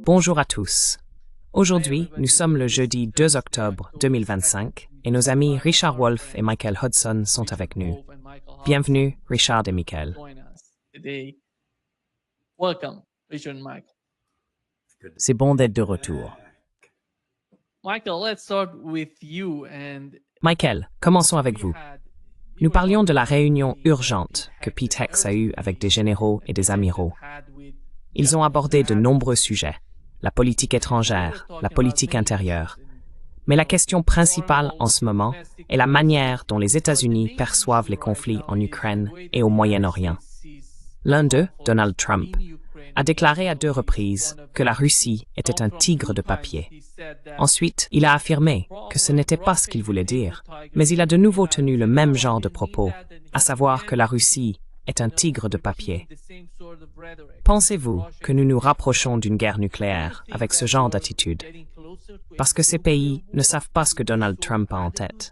Bonjour à tous. Aujourd'hui, nous sommes le jeudi 2 octobre 2025 et nos amis Richard Wolff et Michael Hudson sont avec nous. Bienvenue, Richard et Michael. Welcome, Richard and Michael. C'est bon d'être de retour. Michael, let's start with you and Michael, commençons avec vous. Nous parlions de la réunion urgente que Pete Hex a eue avec des généraux et des amiraux. Ils ont abordé de nombreux sujets, la politique étrangère, la politique intérieure. Mais la question principale en ce moment est la manière dont les États-Unis perçoivent les conflits en Ukraine et au Moyen-Orient. L'un d'eux, Donald Trump, a déclaré à 2 reprises que la Russie était un tigre de papier. Ensuite, il a affirmé que ce n'était pas ce qu'il voulait dire, mais il a de nouveau tenu le même genre de propos, à savoir que la Russie est un tigre de papier. Pensez-vous que nous nous rapprochons d'une guerre nucléaire avec ce genre d'attitude? Parce que ces pays ne savent pas ce que Donald Trump a en tête.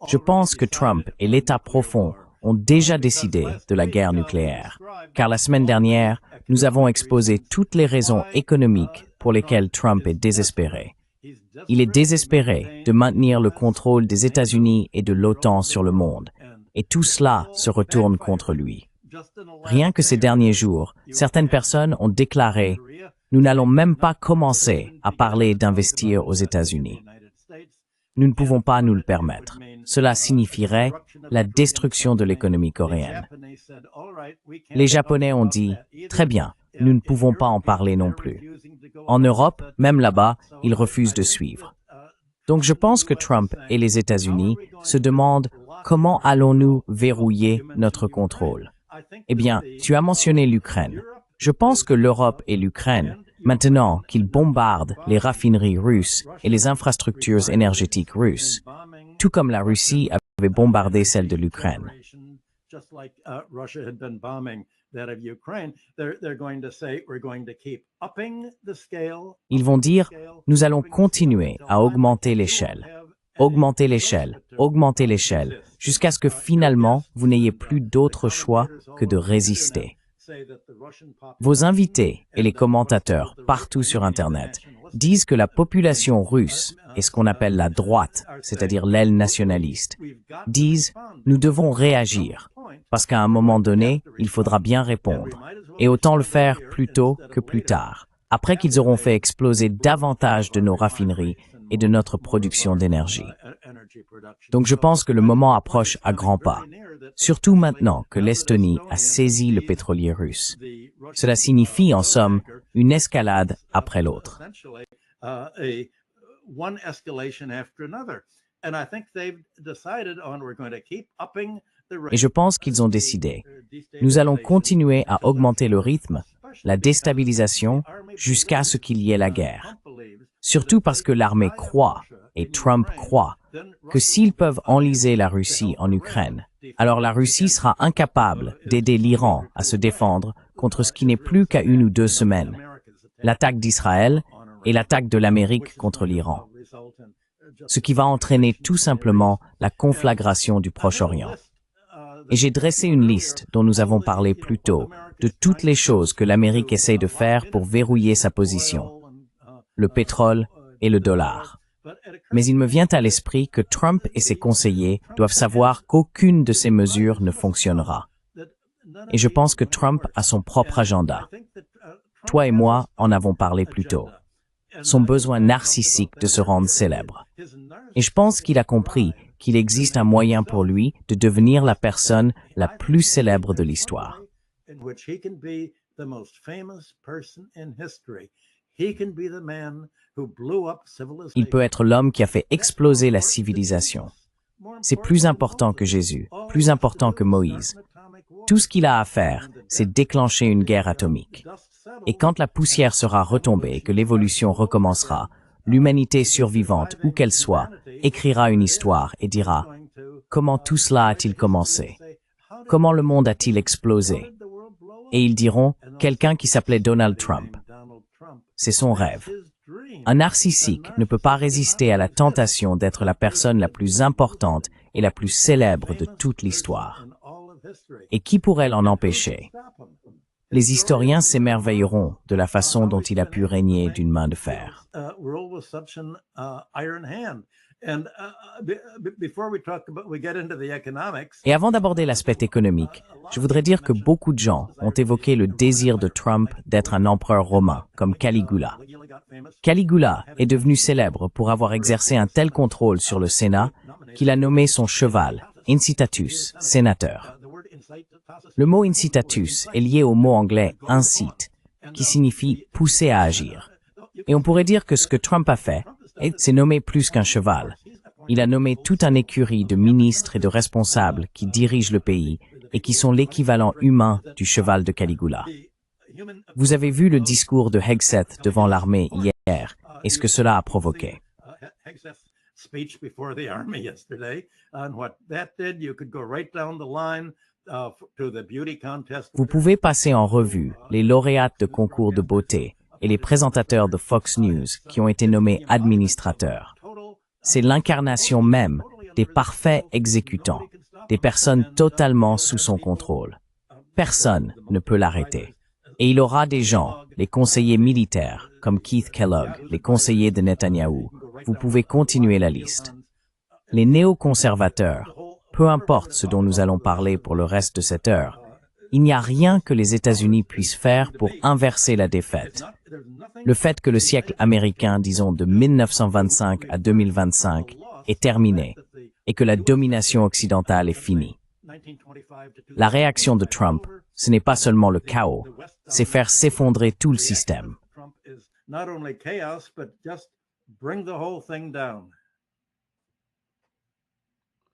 Je pense que Trump et l'État profond ont déjà décidé de la guerre nucléaire, car la semaine dernière, nous avons exposé toutes les raisons économiques pour lesquelles Trump est désespéré. Il est désespéré de maintenir le contrôle des États-Unis et de l'OTAN sur le monde, et tout cela se retourne contre lui. Rien que ces derniers jours, certaines personnes ont déclaré « Nous n'allons même pas commencer à parler d'investir aux États-Unis. Nous ne pouvons pas nous le permettre. Cela signifierait la destruction de l'économie coréenne. » Les Japonais ont dit « Très bien, nous ne pouvons pas en parler non plus. » En Europe, même là-bas, ils refusent de suivre. Donc je pense que Trump et les États-Unis se demandent comment allons-nous verrouiller notre contrôle. Eh bien, tu as mentionné l'Ukraine. Je pense que l'Europe et l'Ukraine, maintenant qu'ils bombardent les raffineries russes et les infrastructures énergétiques russes, tout comme la Russie avait bombardé celle de l'Ukraine. Ils vont dire, nous allons continuer à augmenter l'échelle, jusqu'à ce que finalement vous n'ayez plus d'autre choix que de résister. Vos invités et les commentateurs partout sur Internet disent que la population russe et ce qu'on appelle la droite, c'est-à-dire l'aile nationaliste, disent « nous devons réagir ». Parce qu'à un moment donné, il faudra bien répondre. Et autant le faire plus tôt que plus tard, après qu'ils auront fait exploser davantage de nos raffineries et de notre production d'énergie. Donc je pense que le moment approche à grands pas, surtout maintenant que l'Estonie a saisi le pétrolier russe. Cela signifie en somme une escalade après l'autre. Et je pense qu'ils ont décidé. Nous allons continuer à augmenter le rythme, la déstabilisation, jusqu'à ce qu'il y ait la guerre. Surtout parce que l'armée croit, et Trump croit, que s'ils peuvent enliser la Russie en Ukraine, alors la Russie sera incapable d'aider l'Iran à se défendre contre ce qui n'est plus qu'à 1 ou 2 semaines, l'attaque d'Israël et l'attaque de l'Amérique contre l'Iran. Ce qui va entraîner tout simplement la conflagration du Proche-Orient. Et j'ai dressé une liste dont nous avons parlé plus tôt, de toutes les choses que l'Amérique essaie de faire pour verrouiller sa position. Le pétrole et le dollar. Mais il me vient à l'esprit que Trump et ses conseillers doivent savoir qu'aucune de ces mesures ne fonctionnera. Et je pense que Trump a son propre agenda. Toi et moi en avons parlé plus tôt. Son besoin narcissique de se rendre célèbre. Et je pense qu'il a compris qu'il existe un moyen pour lui de devenir la personne la plus célèbre de l'histoire. Il peut être l'homme qui a fait exploser la civilisation. C'est plus important que Jésus, plus important que Moïse. Tout ce qu'il a à faire, c'est déclencher une guerre atomique. Et quand la poussière sera retombée et que l'évolution recommencera, l'humanité survivante, où qu'elle soit, écrira une histoire et dira « Comment tout cela a-t-il commencé? Comment le monde a-t-il explosé ?» Et ils diront « Quelqu'un qui s'appelait Donald Trump. » C'est son rêve. Un narcissique ne peut pas résister à la tentation d'être la personne la plus importante et la plus célèbre de toute l'histoire. Et qui pourrait l'en empêcher? Les historiens s'émerveilleront de la façon dont il a pu régner d'une main de fer. Et avant d'aborder l'aspect économique, je voudrais dire que beaucoup de gens ont évoqué le désir de Trump d'être un empereur romain, comme Caligula. Caligula est devenu célèbre pour avoir exercé un tel contrôle sur le Sénat qu'il a nommé son cheval, incitatus, sénateur. Le mot incitatus est lié au mot anglais incite, qui signifie pousser à agir. Et on pourrait dire que ce que Trump a fait, c'est nommer plus qu'un cheval. Il a nommé toute une écurie de ministres et de responsables qui dirigent le pays et qui sont l'équivalent humain du cheval de Caligula. Vous avez vu le discours de Hegseth devant l'armée hier et ce que cela a provoqué. Vous pouvez passer en revue les lauréates de concours de beauté et les présentateurs de Fox News qui ont été nommés administrateurs. C'est l'incarnation même des parfaits exécutants, des personnes totalement sous son contrôle. Personne ne peut l'arrêter. Et il aura des gens, les conseillers militaires, comme Keith Kellogg, les conseillers de Netanyahou. Vous pouvez continuer la liste. Les néoconservateurs, peu importe ce dont nous allons parler pour le reste de cette heure, il n'y a rien que les États-Unis puissent faire pour inverser la défaite. Le fait que le siècle américain, disons de 1925 à 2025, est terminé et que la domination occidentale est finie. La réaction de Trump, ce n'est pas seulement le chaos, c'est faire s'effondrer tout le système.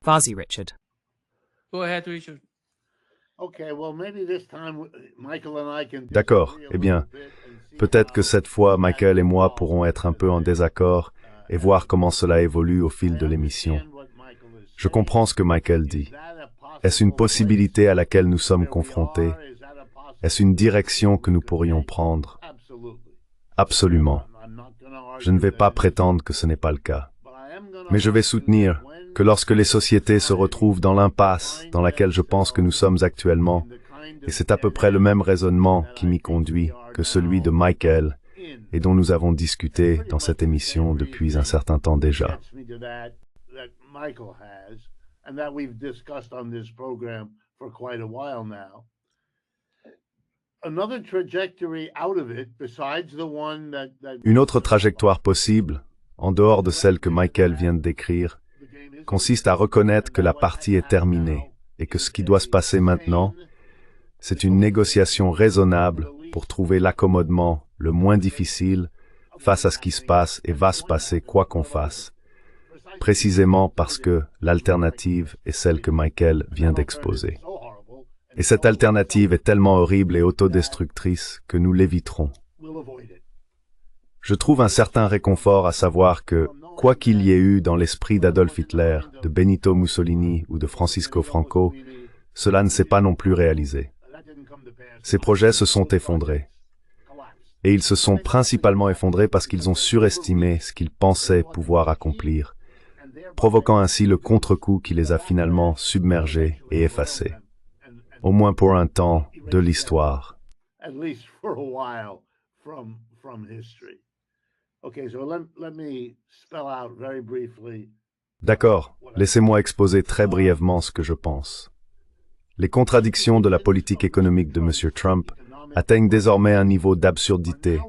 Vas-y, Richard. Go ahead, Richard. D'accord, eh bien, peut-être que cette fois, Michael et moi pourrons être un peu en désaccord et voir comment cela évolue au fil de l'émission. Je comprends ce que Michael dit. Est-ce une possibilité à laquelle nous sommes confrontés? Est-ce une direction que nous pourrions prendre? Absolument. Je ne vais pas prétendre que ce n'est pas le cas. Mais je vais soutenir que lorsque les sociétés se retrouvent dans l'impasse dans laquelle je pense que nous sommes actuellement, et c'est à peu près le même raisonnement qui m'y conduit que celui de Michael et dont nous avons discuté dans cette émission depuis un certain temps déjà. Une autre trajectoire possible, en dehors de celle que Michael vient de décrire, consiste à reconnaître que la partie est terminée et que ce qui doit se passer maintenant, c'est une négociation raisonnable pour trouver l'accommodement le moins difficile face à ce qui se passe et va se passer quoi qu'on fasse, précisément parce que l'alternative est celle que Michael vient d'exposer. Et cette alternative est tellement horrible et autodestructrice que nous l'éviterons. Je trouve un certain réconfort à savoir que, quoi qu'il y ait eu dans l'esprit d'Adolf Hitler, de Benito Mussolini ou de Francisco Franco, cela ne s'est pas non plus réalisé. Ces projets se sont effondrés. Et ils se sont principalement effondrés parce qu'ils ont surestimé ce qu'ils pensaient pouvoir accomplir, provoquant ainsi le contre-coup qui les a finalement submergés et effacés. Au moins pour un temps de l'histoire. D'accord, laissez-moi exposer très brièvement ce que je pense. Les contradictions de la politique économique de M. Trump atteignent désormais un niveau d'absurdité,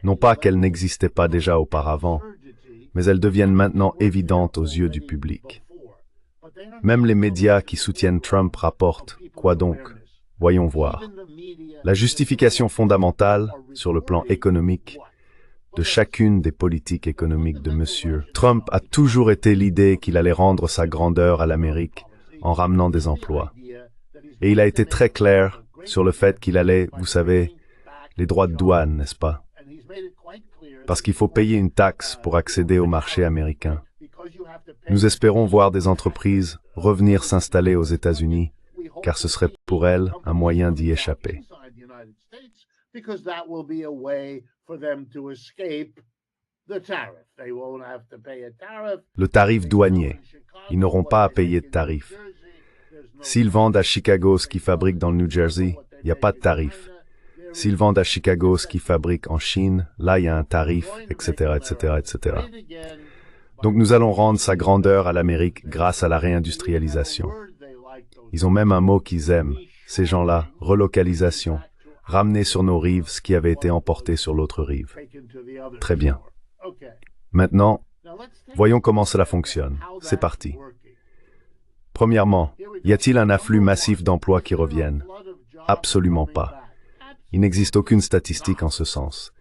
non pas qu'elles n'existaient pas déjà auparavant, mais elles deviennent maintenant évidentes aux yeux du public. Même les médias qui soutiennent Trump rapportent, quoi donc? Voyons voir. La justification fondamentale, sur le plan économique, de chacune des politiques économiques de M. Trump a toujours été l'idée qu'il allait rendre sa grandeur à l'Amérique en ramenant des emplois. Et il a été très clair sur le fait qu'il allait, vous savez, les droits de douane, n'est-ce pas? Parce qu'il faut payer une taxe pour accéder au marché américain. Nous espérons voir des entreprises revenir s'installer aux États-Unis, car ce serait pour elles un moyen d'y échapper. Le tarif douanier. Ils n'auront pas à payer de tarifs. S'ils vendent à Chicago ce qu'ils fabriquent dans le New Jersey, il n'y a pas de tarif. S'ils vendent à Chicago ce qu'ils fabriquent en Chine, là il y a un tarif, etc., etc., etc. Donc nous allons rendre sa grandeur à l'Amérique grâce à la réindustrialisation. Ils ont même un mot qu'ils aiment, ces gens-là, relocalisation, ramener sur nos rives ce qui avait été emporté sur l'autre rive. Très bien. Maintenant, voyons comment cela fonctionne. C'est parti. Premièrement, y a-t-il un afflux massif d'emplois qui reviennent? Absolument pas. Il n'existe aucune statistique en ce sens.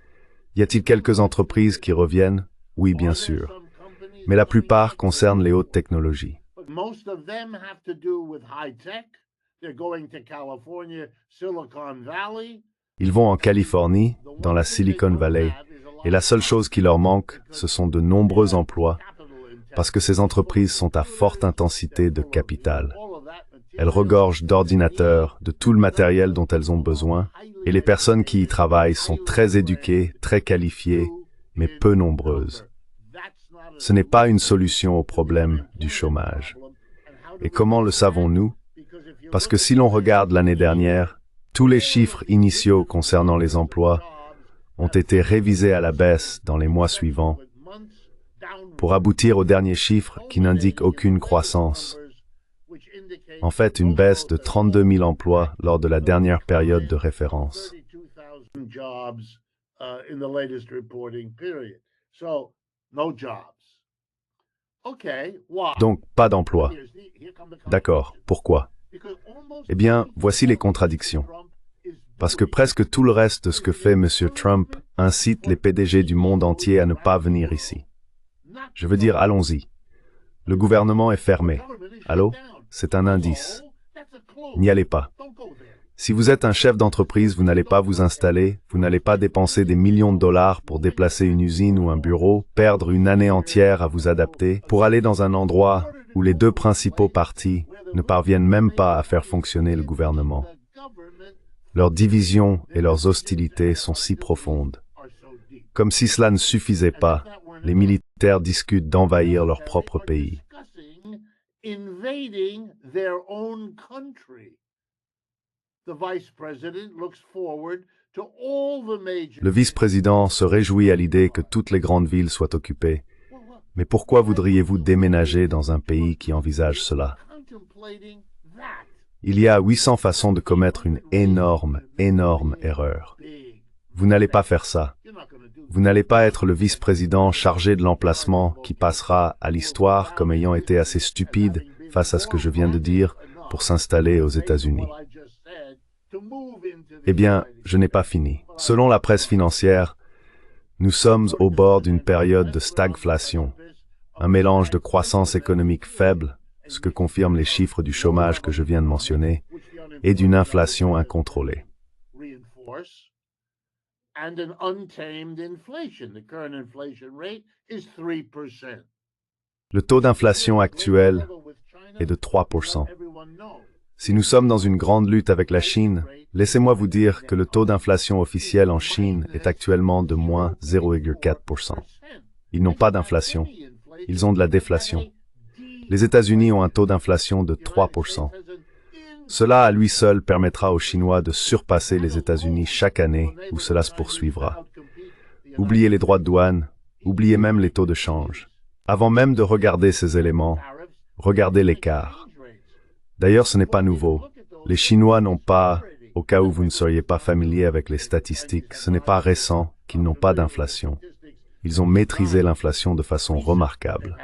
Y a-t-il quelques entreprises qui reviennent? Oui, bien sûr. Mais la plupart concernent les hautes technologies. Ils vont en Californie, dans la Silicon Valley, et la seule chose qui leur manque, ce sont de nombreux emplois, parce que ces entreprises sont à forte intensité de capital. Elles regorgent d'ordinateurs, de tout le matériel dont elles ont besoin, et les personnes qui y travaillent sont très éduquées, très qualifiées, mais peu nombreuses. Ce n'est pas une solution au problème du chômage. Et comment le savons-nous? Parce que si l'on regarde l'année dernière, tous les chiffres initiaux concernant les emplois ont été révisés à la baisse dans les mois suivants, pour aboutir au dernier chiffre qui n'indique aucune croissance. En fait, une baisse de 32 000 emplois lors de la dernière période de référence. Donc, pas d'emploi. D'accord, pourquoi? Eh bien, voici les contradictions. Parce que presque tout le reste de ce que fait M. Trump incite les PDG du monde entier à ne pas venir ici. Je veux dire, allons-y. Le gouvernement est fermé. Allô? C'est un indice. N'y allez pas. Si vous êtes un chef d'entreprise, vous n'allez pas vous installer, vous n'allez pas dépenser des millions de dollars pour déplacer une usine ou un bureau, perdre une année entière à vous adapter, pour aller dans un endroit où les deux principaux partis ne parviennent même pas à faire fonctionner le gouvernement. Leurs divisions et leurs hostilités sont si profondes. Comme si cela ne suffisait pas, les militaires discutent d'envahir leur propre pays. Le vice-président se réjouit à l'idée que toutes les grandes villes soient occupées. Mais pourquoi voudriez-vous déménager dans un pays qui envisage cela? Il y a 800 façons de commettre une énorme erreur. Vous n'allez pas faire ça. Vous n'allez pas être le vice-président chargé de l'emplacement qui passera à l'histoire comme ayant été assez stupide face à ce que je viens de dire pour s'installer aux États-Unis. Eh bien, je n'ai pas fini. Selon la presse financière, nous sommes au bord d'une période de stagflation, un mélange de croissance économique faible, ce que confirment les chiffres du chômage que je viens de mentionner, et d'une inflation incontrôlée. Le taux d'inflation actuel est de 3%. Si nous sommes dans une grande lutte avec la Chine, laissez-moi vous dire que le taux d'inflation officiel en Chine est actuellement de moins 0,4%. Ils n'ont pas d'inflation, ils ont de la déflation. Les États-Unis ont un taux d'inflation de 3%. Cela à lui seul permettra aux Chinois de surpasser les États-Unis chaque année où cela se poursuivra. Oubliez les droits de douane, oubliez même les taux de change. Avant même de regarder ces éléments, regardez l'écart. D'ailleurs, ce n'est pas nouveau. Les Chinois n'ont pas, au cas où vous ne seriez pas familier avec les statistiques, ce n'est pas récent qu'ils n'ont pas d'inflation. Ils ont maîtrisé l'inflation de façon remarquable.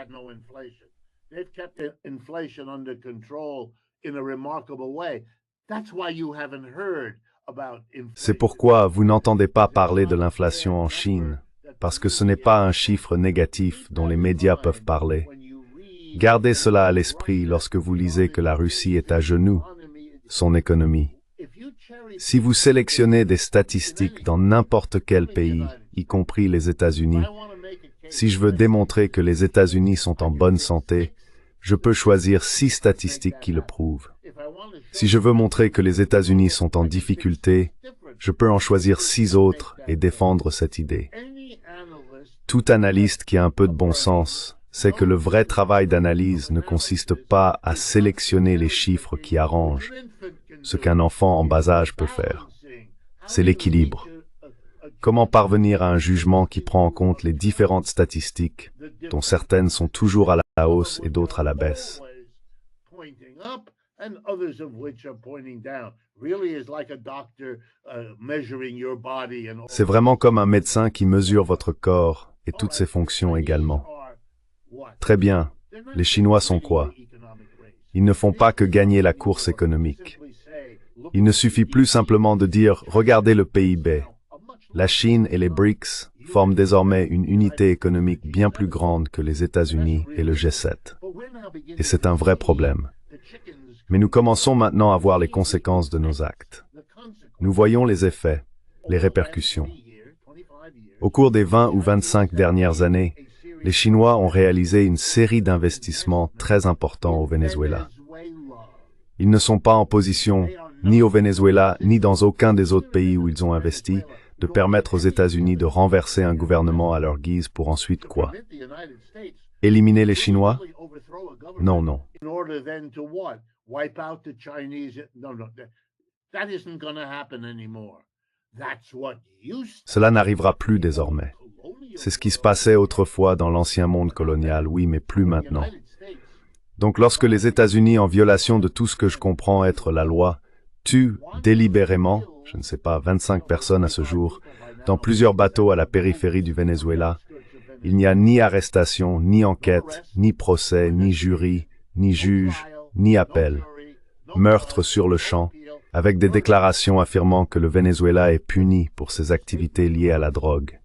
C'est pourquoi vous n'entendez pas parler de l'inflation en Chine, parce que ce n'est pas un chiffre négatif dont les médias peuvent parler. Gardez cela à l'esprit lorsque vous lisez que la Russie est à genoux, son économie. Si vous sélectionnez des statistiques dans n'importe quel pays, y compris les États-Unis, si je veux démontrer que les États-Unis sont en bonne santé, je peux choisir 6 statistiques qui le prouvent. Si je veux montrer que les États-Unis sont en difficulté, je peux en choisir 6 autres et défendre cette idée. Tout analyste qui a un peu de bon sens c'est que le vrai travail d'analyse ne consiste pas à sélectionner les chiffres qui arrangent ce qu'un enfant en bas âge peut faire. C'est l'équilibre. Comment parvenir à un jugement qui prend en compte les différentes statistiques, dont certaines sont toujours à la hausse et d'autres à la baisse. C'est vraiment comme un médecin qui mesure votre corps et toutes ses fonctions également. Très bien, les Chinois sont quoi? Ils ne font pas que gagner la course économique. Il ne suffit plus simplement de dire « Regardez le PIB ». La Chine et les BRICS forment désormais une unité économique bien plus grande que les États-Unis et le G7. Et c'est un vrai problème. Mais nous commençons maintenant à voir les conséquences de nos actes. Nous voyons les effets, les répercussions. Au cours des 20 ou 25 dernières années, les Chinois ont réalisé une série d'investissements très importants au Venezuela. Ils ne sont pas en position, ni au Venezuela, ni dans aucun des autres pays où ils ont investi, de permettre aux États-Unis de renverser un gouvernement à leur guise pour ensuite quoi? Éliminer les Chinois? Non, non. Cela n'arrivera plus désormais. C'est ce qui se passait autrefois dans l'ancien monde colonial, oui, mais plus maintenant. Donc lorsque les États-Unis, en violation de tout ce que je comprends être la loi, tuent délibérément, je ne sais pas, 25 personnes à ce jour, dans plusieurs bateaux à la périphérie du Venezuela, il n'y a ni arrestation, ni enquête, ni procès, ni jury, ni juge, ni appel. Meurtre sur le champ, avec des déclarations affirmant que le Venezuela est puni pour ses activités liées à la drogue.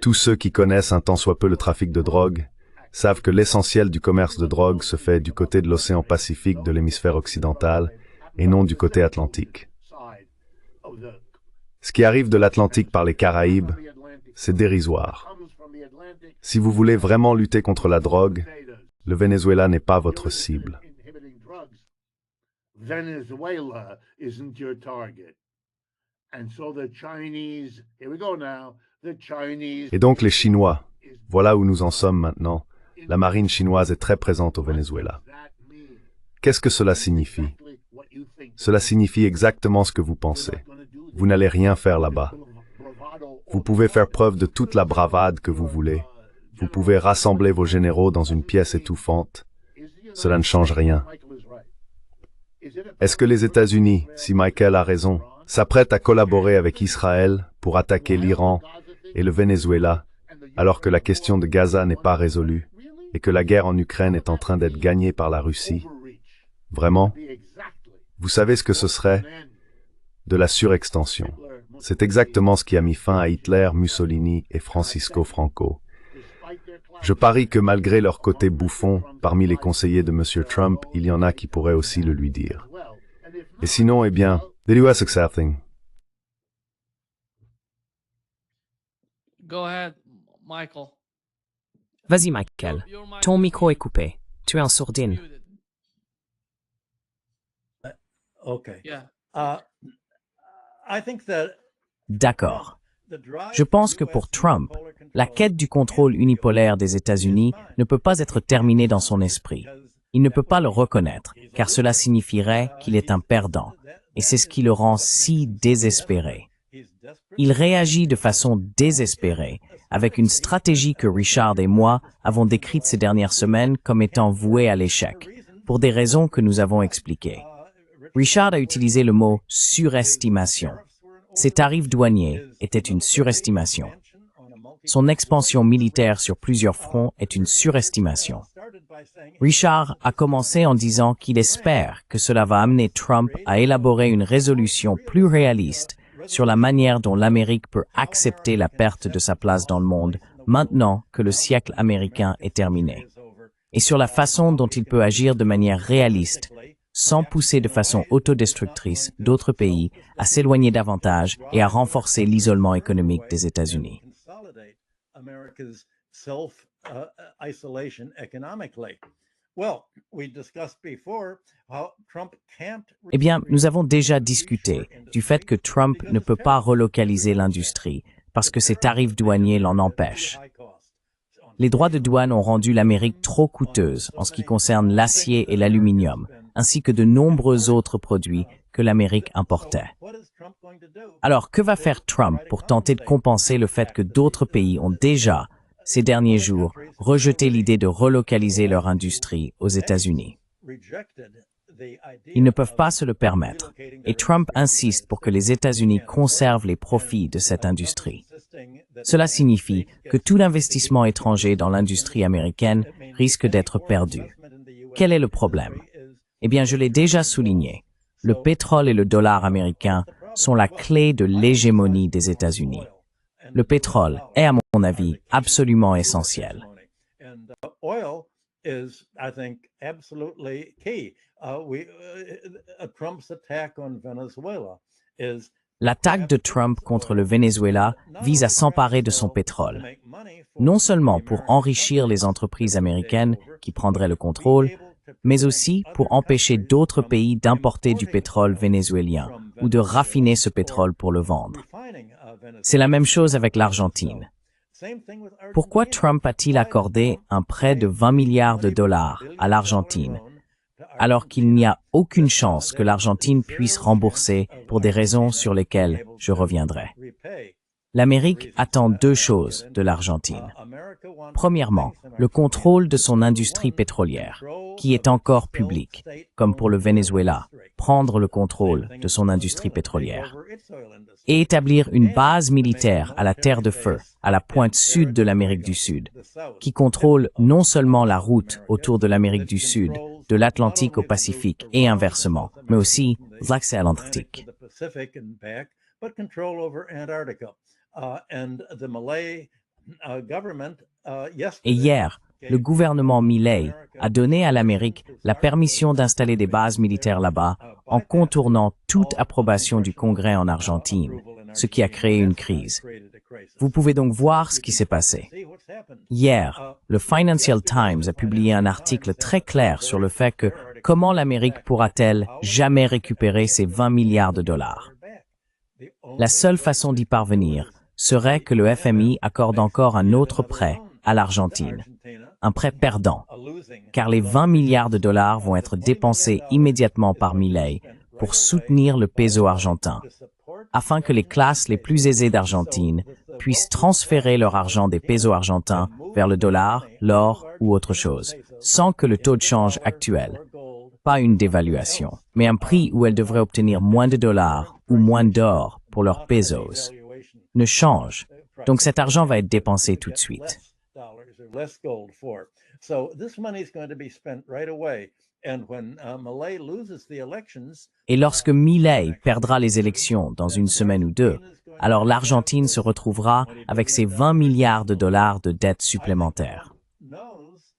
Tous ceux qui connaissent un tant soit peu le trafic de drogue savent que l'essentiel du commerce de drogue se fait du côté de l'océan Pacifique de l'hémisphère occidental et non du côté atlantique. Ce qui arrive de l'Atlantique par les Caraïbes, c'est dérisoire. Si vous voulez vraiment lutter contre la drogue, le Venezuela n'est pas votre cible. Et donc les Chinois, voilà où nous en sommes maintenant. La marine chinoise est très présente au Venezuela. Qu'est-ce que cela signifie? Cela signifie exactement ce que vous pensez. Vous n'allez rien faire là-bas. Vous pouvez faire preuve de toute la bravade que vous voulez. Vous pouvez rassembler vos généraux dans une pièce étouffante. Cela ne change rien. Est-ce que les États-Unis, si Michael a raison, s'apprêtent à collaborer avec Israël pour attaquer l'Iran et le Venezuela, alors que la question de Gaza n'est pas résolue et que la guerre en Ukraine est en train d'être gagnée par la Russie? Vraiment? Vous savez ce que ce serait? De la surextension. C'est exactement ce qui a mis fin à Hitler, Mussolini et Francisco Franco. Je parie que malgré leur côté bouffon, parmi les conseillers de M. Trump, il y en a qui pourraient aussi le lui dire. Et sinon, eh bien, did you ask something? Go ahead, Michael. Vas-y, Michael. Ton micro est coupé. Tu es en sourdine. Okay. Yeah. I think that D'accord. Je pense que pour Trump, la quête du contrôle unipolaire des États-Unis ne peut pas être terminée dans son esprit. Il ne peut pas le reconnaître, car cela signifierait qu'il est un perdant, et c'est ce qui le rend si désespéré. Il réagit de façon désespérée, avec une stratégie que Richard et moi avons décrite ces dernières semaines comme étant vouée à l'échec, pour des raisons que nous avons expliquées. Richard a utilisé le mot « surestimation ». Ses tarifs douaniers étaient une surestimation. Son expansion militaire sur plusieurs fronts est une surestimation. Richard a commencé en disant qu'il espère que cela va amener Trump à élaborer une résolution plus réaliste sur la manière dont l'Amérique peut accepter la perte de sa place dans le monde maintenant que le siècle américain est terminé, et sur la façon dont il peut agir de manière réaliste sans pousser de façon autodestructrice d'autres pays à s'éloigner davantage et à renforcer l'isolement économique des États-Unis. Eh bien, nous avons déjà discuté du fait que Trump ne peut pas relocaliser l'industrie parce que ses tarifs douaniers l'en empêchent. Les droits de douane ont rendu l'Amérique trop coûteuse en ce qui concerne l'acier et l'aluminium, ainsi que de nombreux autres produits que l'Amérique importait. Alors, que va faire Trump pour tenter de compenser le fait que d'autres pays ont déjà, ces derniers jours, rejeté l'idée de relocaliser leur industrie aux États-Unis? Ils ne peuvent pas se le permettre, et Trump insiste pour que les États-Unis conservent les profits de cette industrie. Cela signifie que tout investissement étranger dans l'industrie américaine risque d'être perdu. Quel est le problème? Eh bien, je l'ai déjà souligné. Le pétrole et le dollar américain sont la clé de l'hégémonie des États-Unis. Le pétrole est, à mon avis, absolument essentiel. L'attaque de Trump contre le Venezuela vise à s'emparer de son pétrole, non seulement pour enrichir les entreprises américaines qui prendraient le contrôle, mais aussi pour empêcher d'autres pays d'importer du pétrole vénézuélien ou de raffiner ce pétrole pour le vendre. C'est la même chose avec l'Argentine. Pourquoi Trump a-t-il accordé un prêt de 20 milliards de dollars à l'Argentine, alors qu'il n'y a aucune chance que l'Argentine puisse rembourser pour des raisons sur lesquelles je reviendrai? L'Amérique attend deux choses de l'Argentine. Premièrement, le contrôle de son industrie pétrolière, qui est encore publique, comme pour le Venezuela, prendre le contrôle de son industrie pétrolière, et établir une base militaire à la Terre de Feu, à la pointe sud de l'Amérique du Sud, qui contrôle non seulement la route autour de l'Amérique du Sud, de l'Atlantique au Pacifique et inversement, mais aussi l'accès à l'Antarctique. Et hier, le gouvernement Milei a donné à l'Amérique la permission d'installer des bases militaires là-bas en contournant toute approbation du Congrès en Argentine, ce qui a créé une crise. Vous pouvez donc voir ce qui s'est passé. Hier, le Financial Times a publié un article très clair sur le fait que comment l'Amérique pourra-t-elle jamais récupérer ses 20 milliards de dollars? La seule façon d'y parvenir serait que le FMI accorde encore un autre prêt à l'Argentine, un prêt perdant, car les 20 milliards de dollars vont être dépensés immédiatement par Milei pour soutenir le peso argentin, afin que les classes les plus aisées d'Argentine puissent transférer leur argent des pesos argentins vers le dollar, l'or ou autre chose, sans que le taux de change actuel, pas une dévaluation, mais un prix où elles devraient obtenir moins de dollars ou moins d'or pour leurs pesos, ne change. Donc cet argent va être dépensé tout de suite. Et lorsque Milei perdra les élections dans une semaine ou deux, alors l'Argentine se retrouvera avec ses 20 milliards de dollars de dettes supplémentaires.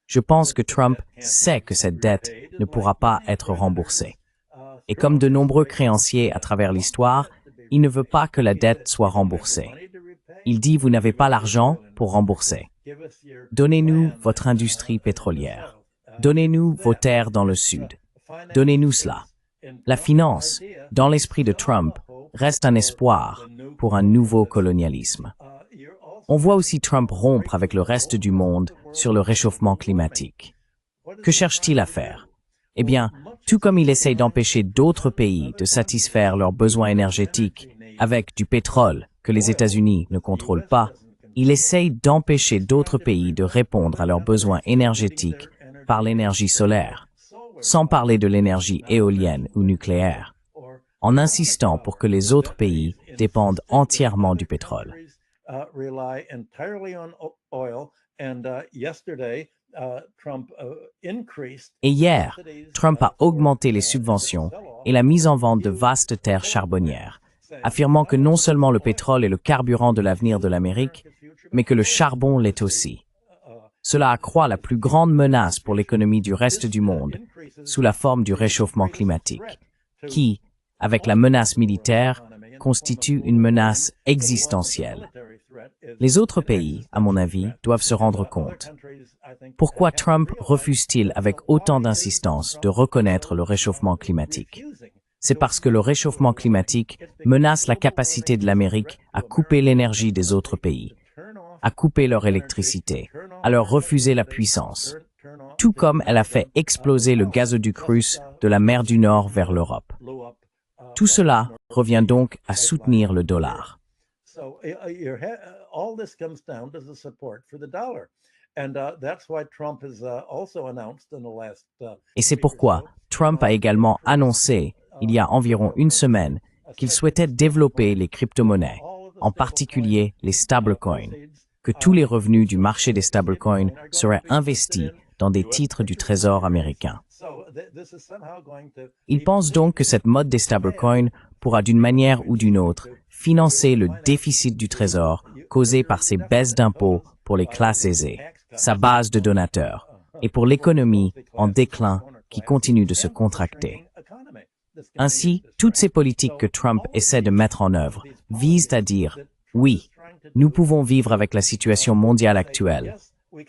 Je pense que Trump sait que cette dette ne pourra pas être remboursée. Et comme de nombreux créanciers à travers l'histoire, il ne veut pas que la dette soit remboursée. Il dit « Vous n'avez pas l'argent pour rembourser. Donnez-nous votre industrie pétrolière. Donnez-nous vos terres dans le Sud. Donnez-nous cela. » La finance, dans l'esprit de Trump, reste un espoir pour un nouveau colonialisme. On voit aussi Trump rompre avec le reste du monde sur le réchauffement climatique. Que cherche-t-il à faire? Eh bien, tout comme il essaye d'empêcher d'autres pays de satisfaire leurs besoins énergétiques avec du pétrole que les États-Unis ne contrôlent pas, il essaye d'empêcher d'autres pays de répondre à leurs besoins énergétiques par l'énergie solaire, sans parler de l'énergie éolienne ou nucléaire, en insistant pour que les autres pays dépendent entièrement du pétrole. Et hier, Trump a augmenté les subventions et la mise en vente de vastes terres charbonnières, affirmant que non seulement le pétrole est le carburant de l'avenir de l'Amérique, mais que le charbon l'est aussi. Cela accroît la plus grande menace pour l'économie du reste du monde, sous la forme du réchauffement climatique, qui, avec la menace militaire, constitue une menace existentielle. Les autres pays, à mon avis, doivent se rendre compte. Pourquoi Trump refuse-t-il avec autant d'insistance de reconnaître le réchauffement climatique? C'est parce que le réchauffement climatique menace la capacité de l'Amérique à couper l'énergie des autres pays, à couper leur électricité, à leur refuser la puissance, tout comme elle a fait exploser le gazoduc russe de la mer du Nord vers l'Europe. Tout cela revient donc à soutenir le dollar. Et c'est pourquoi Trump a également annoncé, il y a environ une semaine, qu'il souhaitait développer les crypto-monnaies, en particulier les stablecoins, que tous les revenus du marché des stablecoins seraient investis dans des titres du Trésor américain. Il pense donc que cette mode des stablecoins pourra d'une manière ou d'une autre financer le déficit du Trésor causé par ces baisses d'impôts pour les classes aisées, sa base de donateurs, et pour l'économie en déclin qui continue de se contracter. Ainsi, toutes ces politiques que Trump essaie de mettre en œuvre visent à dire « oui, nous pouvons vivre avec la situation mondiale actuelle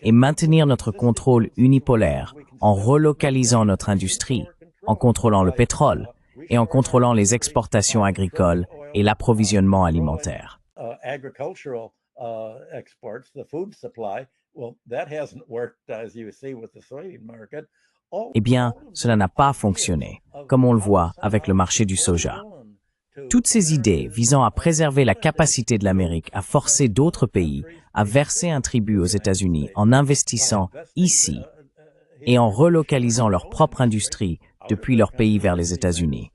et maintenir notre contrôle unipolaire en relocalisant notre industrie, en contrôlant le pétrole et en contrôlant les exportations agricoles et l'approvisionnement alimentaire. » Eh bien, cela n'a pas fonctionné, comme on le voit avec le marché du soja. Toutes ces idées visant à préserver la capacité de l'Amérique à forcer d'autres pays à verser un tribut aux États-Unis en investissant ici et en relocalisant leur propre industrie depuis leur pays vers les États-Unis,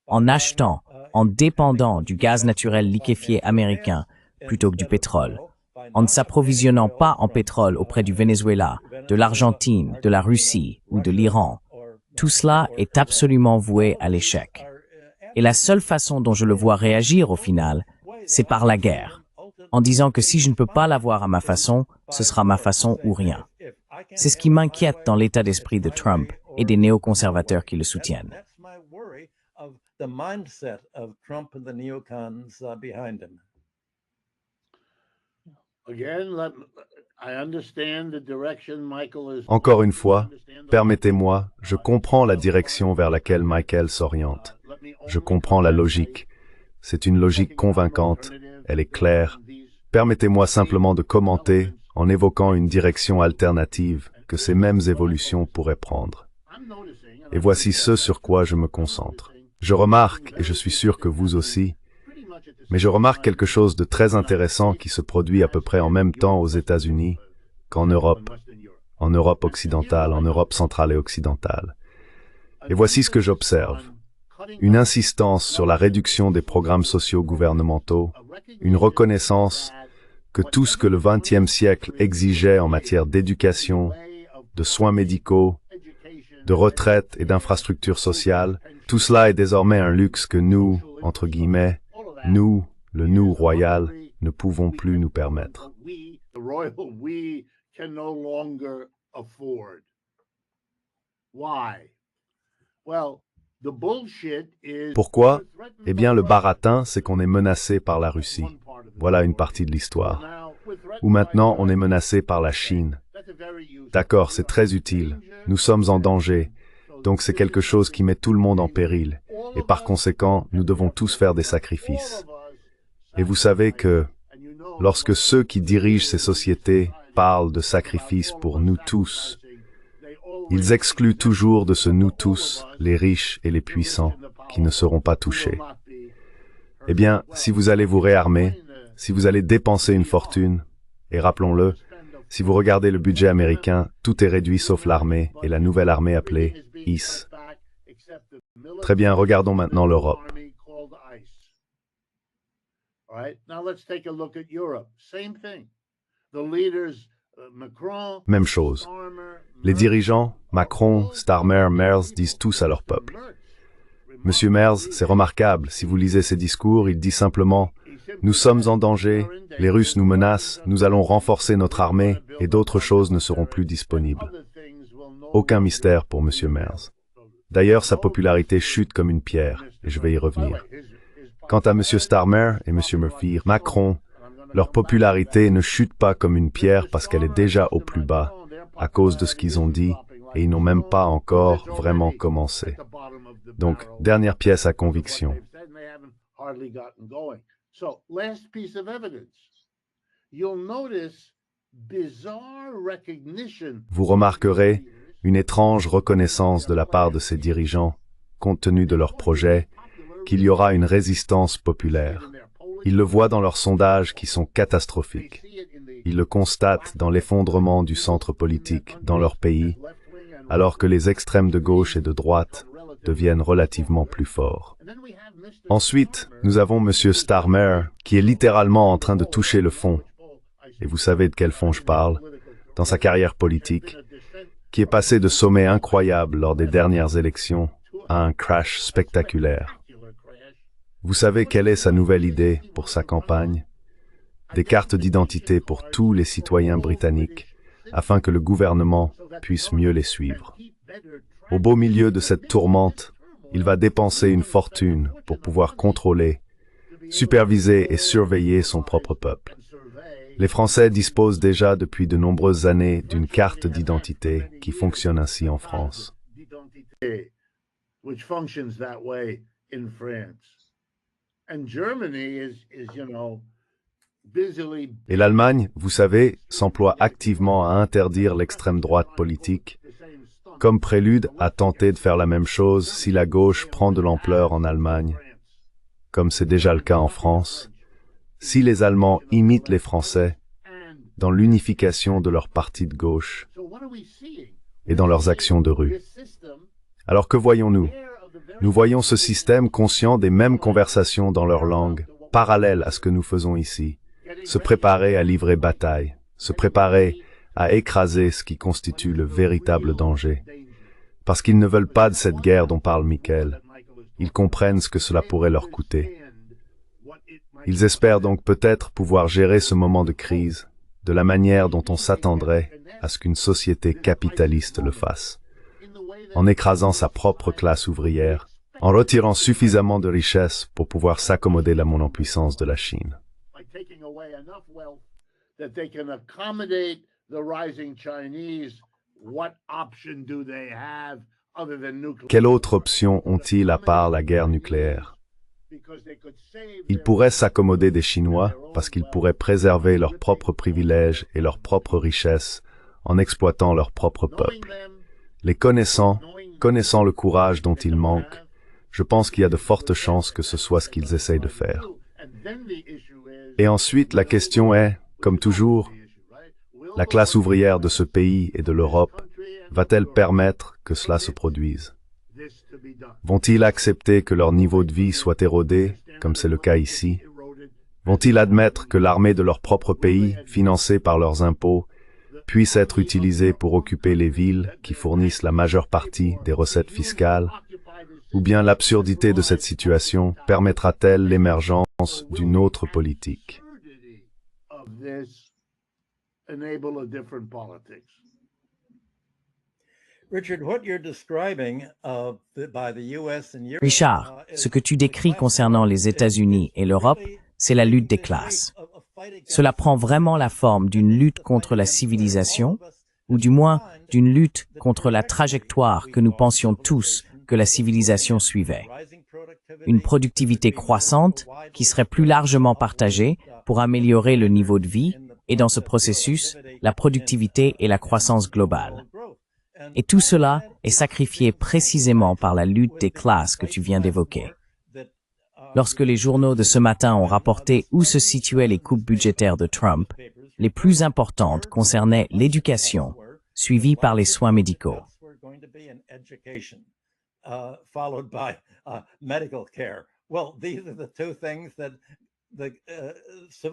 en achetant, en dépendant du gaz naturel liquéfié américain plutôt que du pétrole, en ne s'approvisionnant pas en pétrole auprès du Venezuela, de l'Argentine, de la Russie ou de l'Iran. Tout cela est absolument voué à l'échec. Et la seule façon dont je le vois réagir au final, c'est par la guerre, en disant que si je ne peux pas l'avoir à ma façon, ce sera ma façon ou rien. C'est ce qui m'inquiète dans l'état d'esprit de Trump et des néoconservateurs qui le soutiennent. Encore une fois, permettez-moi, je comprends la direction vers laquelle Michael s'oriente. Je comprends la logique. C'est une logique convaincante, elle est claire. Permettez-moi simplement de commenter en évoquant une direction alternative que ces mêmes évolutions pourraient prendre. Et voici ce sur quoi je me concentre. Je remarque, et je suis sûr que vous aussi, mais je remarque quelque chose de très intéressant qui se produit à peu près en même temps aux États-Unis qu'en Europe occidentale, en Europe centrale et occidentale. Et voici ce que j'observe. Une insistance sur la réduction des programmes sociaux gouvernementaux, une reconnaissance que tout ce que le XXe siècle exigeait en matière d'éducation, de soins médicaux, de retraite et d'infrastructures sociales, tout cela est désormais un luxe que nous, entre guillemets, nous, le nous royal, ne pouvons plus nous permettre. Pourquoi? Eh bien, le baratin, c'est qu'on est menacé par la Russie. Voilà une partie de l'histoire. Ou maintenant, on est menacé par la Chine. D'accord, c'est très utile. Nous sommes en danger. Donc c'est quelque chose qui met tout le monde en péril. Et par conséquent, nous devons tous faire des sacrifices. Et vous savez que, lorsque ceux qui dirigent ces sociétés parlent de sacrifices pour nous tous, ils excluent toujours de ce nous tous les riches et les puissants qui ne seront pas touchés. Eh bien, si vous allez vous réarmer, si vous allez dépenser une fortune, et rappelons-le, si vous regardez le budget américain, tout est réduit sauf l'armée et la nouvelle armée appelée ICE. Très bien, regardons maintenant l'Europe. Même chose. Les dirigeants, Macron, Starmer, Merz, disent tous à leur peuple. Monsieur Merz, c'est remarquable, si vous lisez ses discours, il dit simplement « Nous sommes en danger, les Russes nous menacent, nous allons renforcer notre armée et d'autres choses ne seront plus disponibles. » Aucun mystère pour Monsieur Merz. D'ailleurs, sa popularité chute comme une pierre, et je vais y revenir. Quant à Monsieur Starmer et Monsieur Murphy, Macron, leur popularité ne chute pas comme une pierre parce qu'elle est déjà au plus bas, à cause de ce qu'ils ont dit, et ils n'ont même pas encore vraiment commencé. Donc, dernière pièce à conviction. Vous remarquerez une étrange reconnaissance de la part de ces dirigeants, compte tenu de leurs projets, qu'il y aura une résistance populaire. Ils le voient dans leurs sondages qui sont catastrophiques. Ils le constatent dans l'effondrement du centre politique dans leur pays, alors que les extrêmes de gauche et de droite deviennent relativement plus forts. Ensuite, nous avons M. Starmer, qui est littéralement en train de toucher le fond, et vous savez de quel fond je parle, dans sa carrière politique, qui est passé de sommets incroyables lors des dernières élections à un crash spectaculaire. Vous savez quelle est sa nouvelle idée pour sa campagne? Des cartes d'identité pour tous les citoyens britanniques, afin que le gouvernement puisse mieux les suivre. Au beau milieu de cette tourmente, il va dépenser une fortune pour pouvoir contrôler, superviser et surveiller son propre peuple. Les Français disposent déjà depuis de nombreuses années d'une carte d'identité qui fonctionne ainsi en France. Et l'Allemagne, vous savez, s'emploie activement à interdire l'extrême droite politique, comme prélude à tenter de faire la même chose si la gauche prend de l'ampleur en Allemagne, comme c'est déjà le cas en France, si les Allemands imitent les Français dans l'unification de leur parti de gauche et dans leurs actions de rue. Alors que voyons-nous? Nous voyons ce système conscient des mêmes conversations dans leur langue, parallèle à ce que nous faisons ici, se préparer à livrer bataille, se préparer à écraser ce qui constitue le véritable danger. Parce qu'ils ne veulent pas de cette guerre dont parle Michael. Ils comprennent ce que cela pourrait leur coûter. Ils espèrent donc peut-être pouvoir gérer ce moment de crise de la manière dont on s'attendrait à ce qu'une société capitaliste le fasse, en écrasant sa propre classe ouvrière, en retirant suffisamment de richesses pour pouvoir s'accommoder la monopuissance de la Chine. Quelle autre option ont-ils à part la guerre nucléaire? Ils pourraient s'accommoder des Chinois parce qu'ils pourraient préserver leurs propres privilèges et leurs propres richesses en exploitant leur propre peuple. Les connaissant le courage dont ils manquent, je pense qu'il y a de fortes chances que ce soit ce qu'ils essayent de faire. Et ensuite, la question est, comme toujours, la classe ouvrière de ce pays et de l'Europe va-t-elle permettre que cela se produise? Vont-ils accepter que leur niveau de vie soit érodé, comme c'est le cas ici? Vont-ils admettre que l'armée de leur propre pays, financée par leurs impôts, puisse être utilisée pour occuper les villes qui fournissent la majeure partie des recettes fiscales? Ou bien l'absurdité de cette situation permettra-t-elle l'émergence d'une autre politique? Richard, ce que tu décris concernant les États-Unis et l'Europe, c'est la lutte des classes. Cela prend vraiment la forme d'une lutte contre la civilisation, ou du moins d'une lutte contre la trajectoire que nous pensions tous que la civilisation suivait. Une productivité croissante qui serait plus largement partagée pour améliorer le niveau de vie et dans ce processus, la productivité et la croissance globale. Et tout cela est sacrifié précisément par la lutte des classes que tu viens d'évoquer. Lorsque les journaux de ce matin ont rapporté où se situaient les coupes budgétaires de Trump, les plus importantes concernaient l'éducation, suivie par les soins médicaux.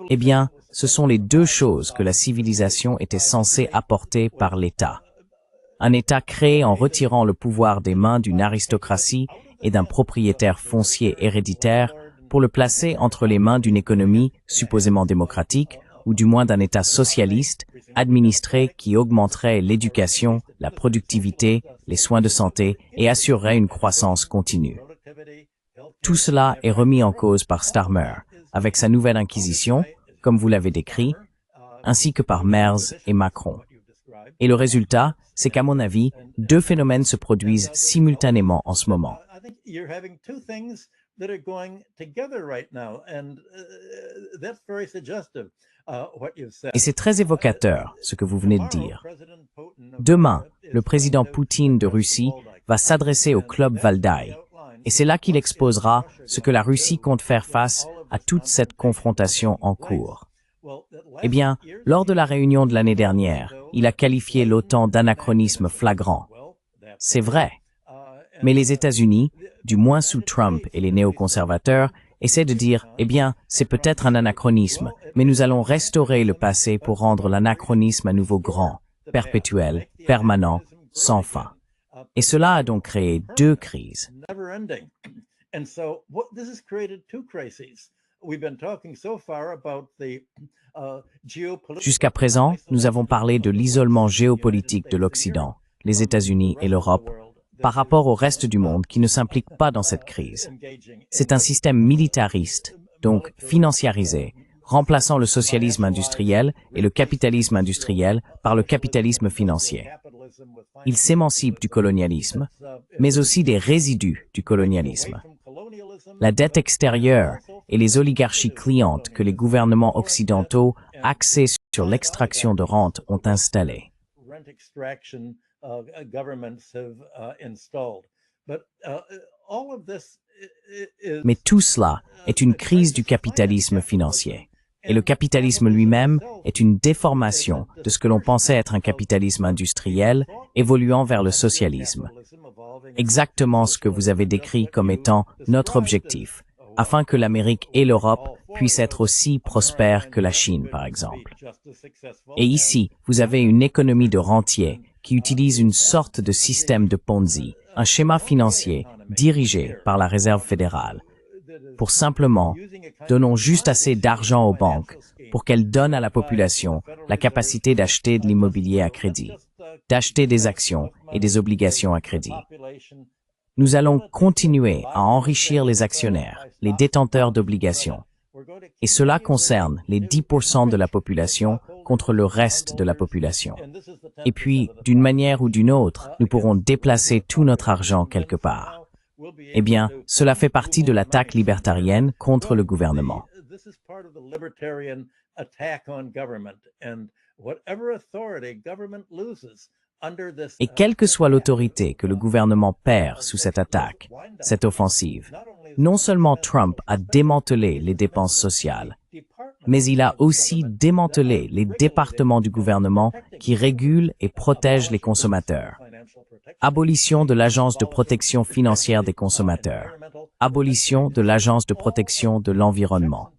Eh bien, ce sont les deux choses que la civilisation était censée apporter par l'État. Un État créé en retirant le pouvoir des mains d'une aristocratie et d'un propriétaire foncier héréditaire pour le placer entre les mains d'une économie supposément démocratique ou du moins d'un État socialiste, administré qui augmenterait l'éducation, la productivité, les soins de santé et assurerait une croissance continue. Tout cela est remis en cause par Starmer, avec sa nouvelle inquisition, comme vous l'avez décrit, ainsi que par Merz et Macron. Et le résultat, c'est qu'à mon avis, deux phénomènes se produisent simultanément en ce moment. Et c'est très évocateur, ce que vous venez de dire. Demain, le président Poutine de Russie va s'adresser au club Valdai. Et c'est là qu'il exposera ce que la Russie compte faire face à toute cette confrontation en cours. Eh bien, lors de la réunion de l'année dernière, il a qualifié l'OTAN d'anachronisme flagrant. C'est vrai. Mais les États-Unis, du moins sous Trump et les néoconservateurs, essaient de dire, eh bien, c'est peut-être un anachronisme, mais nous allons restaurer le passé pour rendre l'anachronisme à nouveau grand, perpétuel, permanent, sans fin. Et cela a donc créé deux crises. Jusqu'à présent, nous avons parlé de l'isolement géopolitique de l'Occident, les États-Unis et l'Europe, par rapport au reste du monde qui ne s'implique pas dans cette crise. C'est un système militariste, donc financiarisé, remplaçant le socialisme industriel et le capitalisme industriel par le capitalisme financier. Il s'émancipe du colonialisme, mais aussi des résidus du colonialisme. La dette extérieure et les oligarchies clientes que les gouvernements occidentaux axés sur l'extraction de rente ont installées. Mais tout cela est une crise du capitalisme financier. Et le capitalisme lui-même est une déformation de ce que l'on pensait être un capitalisme industriel évoluant vers le socialisme. Exactement ce que vous avez décrit comme étant notre objectif, afin que l'Amérique et l'Europe puissent être aussi prospères que la Chine, par exemple. Et ici, vous avez une économie de rentiers qui utilise une sorte de système de Ponzi, un schéma financier dirigé par la Réserve fédérale, pour simplement donnons juste assez d'argent aux banques pour qu'elles donnent à la population la capacité d'acheter de l'immobilier à crédit, d'acheter des actions et des obligations à crédit. Nous allons continuer à enrichir les actionnaires, les détenteurs d'obligations. Et cela concerne les 10% de la population contre le reste de la population. Et puis, d'une manière ou d'une autre, nous pourrons déplacer tout notre argent quelque part. Eh bien, cela fait partie de l'attaque libertarienne contre le gouvernement. Et quelle que soit l'autorité que le gouvernement perd sous cette attaque, cette offensive, non seulement Trump a démantelé les dépenses sociales, mais il a aussi démantelé les départements du gouvernement qui régulent et protègent les consommateurs. Abolition de l'Agence de protection financière des consommateurs. Abolition de l'Agence de protection de l'environnement.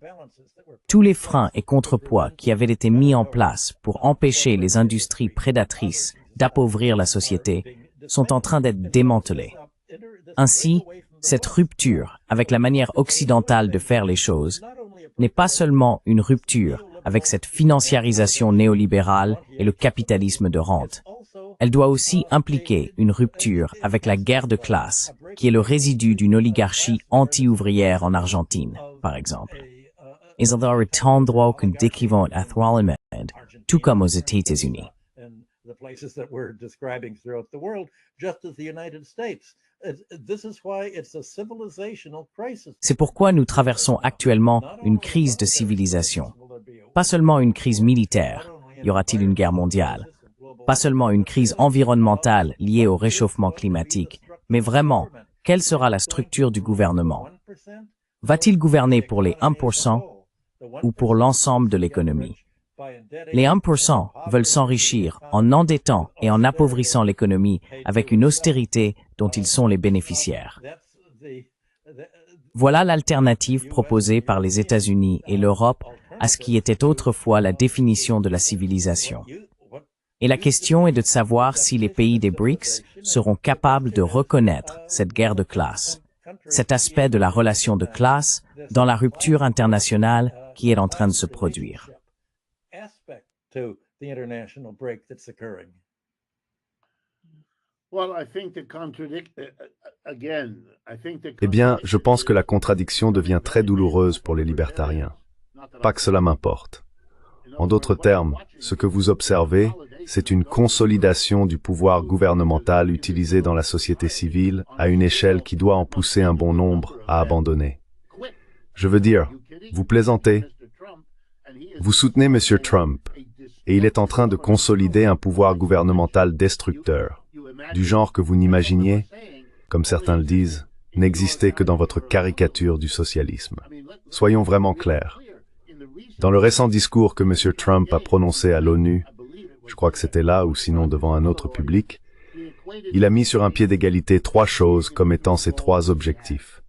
Tous les freins et contrepoids qui avaient été mis en place pour empêcher les industries prédatrices d'appauvrir la société sont en train d'être démantelés. Ainsi, cette rupture avec la manière occidentale de faire les choses n'est pas seulement une rupture avec cette financiarisation néolibérale et le capitalisme de rente. Elle doit aussi impliquer une rupture avec la guerre de classe, qui est le résidu d'une oligarchie anti-ouvrière en Argentine, par exemple. Ils ont un tendroit qu'un décrivant actuellement, tout comme aux États-Unis. C'est pourquoi nous traversons actuellement une crise de civilisation. Pas seulement une crise militaire, y aura-t-il une guerre mondiale? Pas seulement une crise environnementale liée au réchauffement climatique, mais vraiment, quelle sera la structure du gouvernement? Va-t-il gouverner pour les 1% ou pour l'ensemble de l'économie? Les 1% veulent s'enrichir en endettant et en appauvrissant l'économie avec une austérité dont ils sont les bénéficiaires. Voilà l'alternative proposée par les États-Unis et l'Europe à ce qui était autrefois la définition de la civilisation. Et la question est de savoir si les pays des BRICS seront capables de reconnaître cette guerre de classe, cet aspect de la relation de classe dans la rupture internationale qui est en train de se produire. Eh bien, je pense que la contradiction devient très douloureuse pour les libertariens. Pas que cela m'importe. En d'autres termes, ce que vous observez, c'est une consolidation du pouvoir gouvernemental utilisé dans la société civile à une échelle qui doit en pousser un bon nombre à abandonner. Je veux dire, vous plaisantez. Vous soutenez M. Trump, et il est en train de consolider un pouvoir gouvernemental destructeur, du genre que vous n'imaginiez, comme certains le disent, n'exister que dans votre caricature du socialisme. Soyons vraiment clairs. Dans le récent discours que M. Trump a prononcé à l'ONU, je crois que c'était là ou sinon devant un autre public, il a mis sur un pied d'égalité 3 choses comme étant ses 3 objectifs.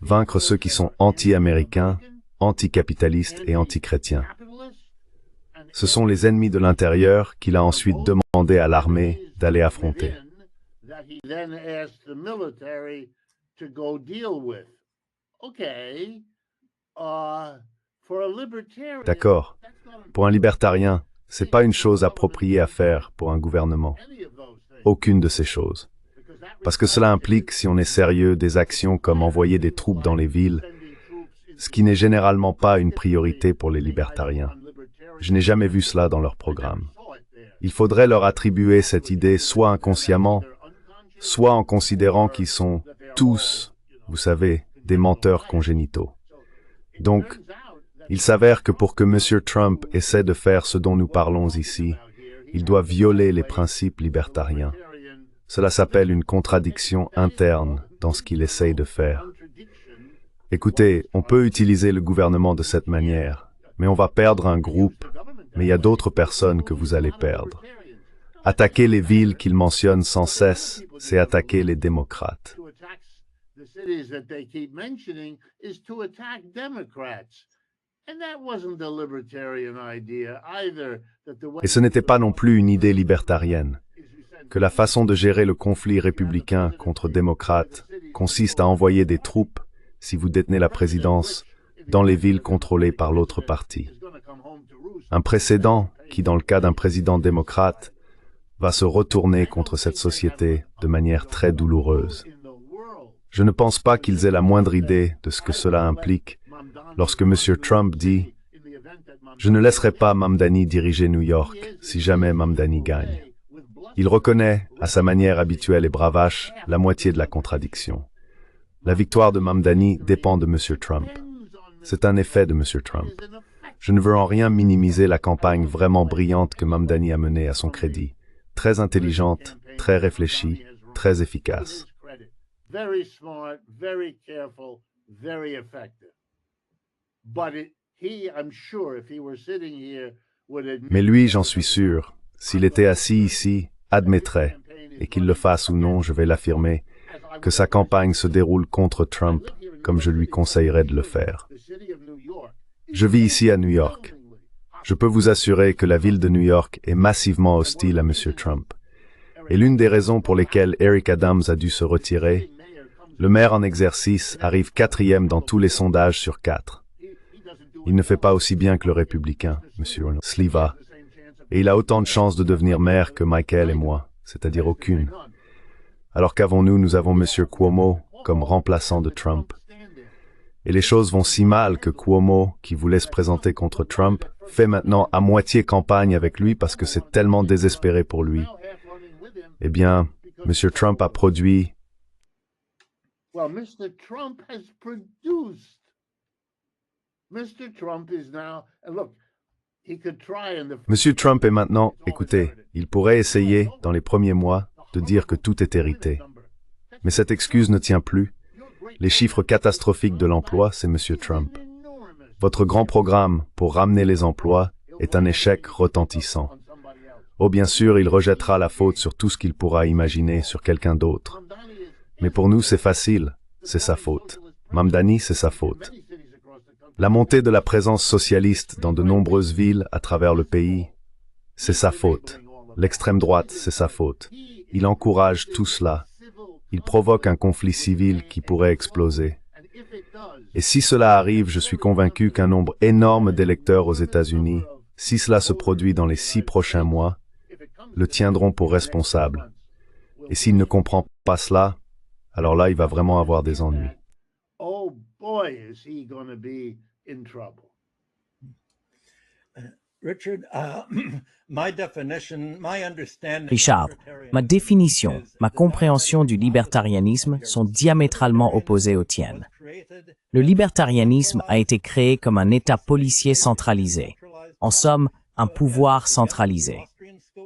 Vaincre ceux qui sont anti-américains, anticapitalistes et anti-chrétiens. Ce sont les ennemis de l'intérieur qu'il a ensuite demandé à l'armée d'aller affronter. D'accord. Pour un libertarien, c'est pas une chose appropriée à faire pour un gouvernement. Aucune de ces choses. Parce que cela implique, si on est sérieux, des actions comme envoyer des troupes dans les villes, ce qui n'est généralement pas une priorité pour les libertariens. Je n'ai jamais vu cela dans leur programme. Il faudrait leur attribuer cette idée soit inconsciemment, soit en considérant qu'ils sont tous, vous savez, des menteurs congénitaux. Donc, il s'avère que pour que M. Trump essaie de faire ce dont nous parlons ici, il doit violer les principes libertariens. Cela s'appelle une contradiction interne dans ce qu'il essaye de faire. Écoutez, on peut utiliser le gouvernement de cette manière, mais on va perdre un groupe, mais il y a d'autres personnes que vous allez perdre. Attaquer les villes qu'il mentionne sans cesse, c'est attaquer les démocrates. Et ce n'était pas non plus une idée libertarienne, que la façon de gérer le conflit républicain contre démocrates consiste à envoyer des troupes, si vous détenez la présidence, dans les villes contrôlées par l'autre parti. Un précédent qui, dans le cas d'un président démocrate, va se retourner contre cette société de manière très douloureuse. Je ne pense pas qu'ils aient la moindre idée de ce que cela implique lorsque M. Trump dit « Je ne laisserai pas Mamdani diriger New York si jamais Mamdani gagne ». Il reconnaît, à sa manière habituelle et bravache, la moitié de la contradiction. La victoire de Mamdani dépend de M. Trump. C'est un effet de M. Trump. Je ne veux en rien minimiser la campagne vraiment brillante que Mamdani a menée à son crédit. Très intelligente, très réfléchie, très efficace. Mais lui, j'en suis sûr, s'il était assis ici, admettrait, et qu'il le fasse ou non, je vais l'affirmer, que sa campagne se déroule contre Trump, comme je lui conseillerais de le faire. Je vis ici à New York. Je peux vous assurer que la ville de New York est massivement hostile à M. Trump. Et l'une des raisons pour lesquelles Eric Adams a dû se retirer, le maire en exercice arrive 4e dans tous les sondages sur 4. Il ne fait pas aussi bien que le républicain, M. Sliva, et il a autant de chances de devenir maire que Michael et moi, c'est-à-dire aucune. Alors qu'avons-nous, nous avons M. Cuomo comme remplaçant de Trump. Et les choses vont si mal que Cuomo, qui voulait se présenter contre Trump, fait maintenant à moitié campagne avec lui parce que c'est tellement désespéré pour lui. Eh bien, M. Trump a produit... M. Trump est maintenant, écoutez, il pourrait essayer, dans les premiers mois, de dire que tout est hérité. Mais cette excuse ne tient plus. Les chiffres catastrophiques de l'emploi, c'est M. Trump. Votre grand programme pour ramener les emplois est un échec retentissant. Oh, bien sûr, il rejettera la faute sur tout ce qu'il pourra imaginer sur quelqu'un d'autre. Mais pour nous, c'est facile, c'est sa faute. Mamdani, c'est sa faute. La montée de la présence socialiste dans de nombreuses villes à travers le pays, c'est sa faute. L'extrême droite, c'est sa faute. Il encourage tout cela. Il provoque un conflit civil qui pourrait exploser. Et si cela arrive, je suis convaincu qu'un nombre énorme d'électeurs aux États-Unis, si cela se produit dans les 6 prochains mois, le tiendront pour responsable. Et s'il ne comprend pas cela, alors là, il va vraiment avoir des ennuis. Oh boy, is he going to be in trouble. Richard, ma définition, ma compréhension du libertarianisme sont diamétralement opposées aux tiennes. Le libertarianisme a été créé comme un État policier centralisé. En somme, un pouvoir centralisé.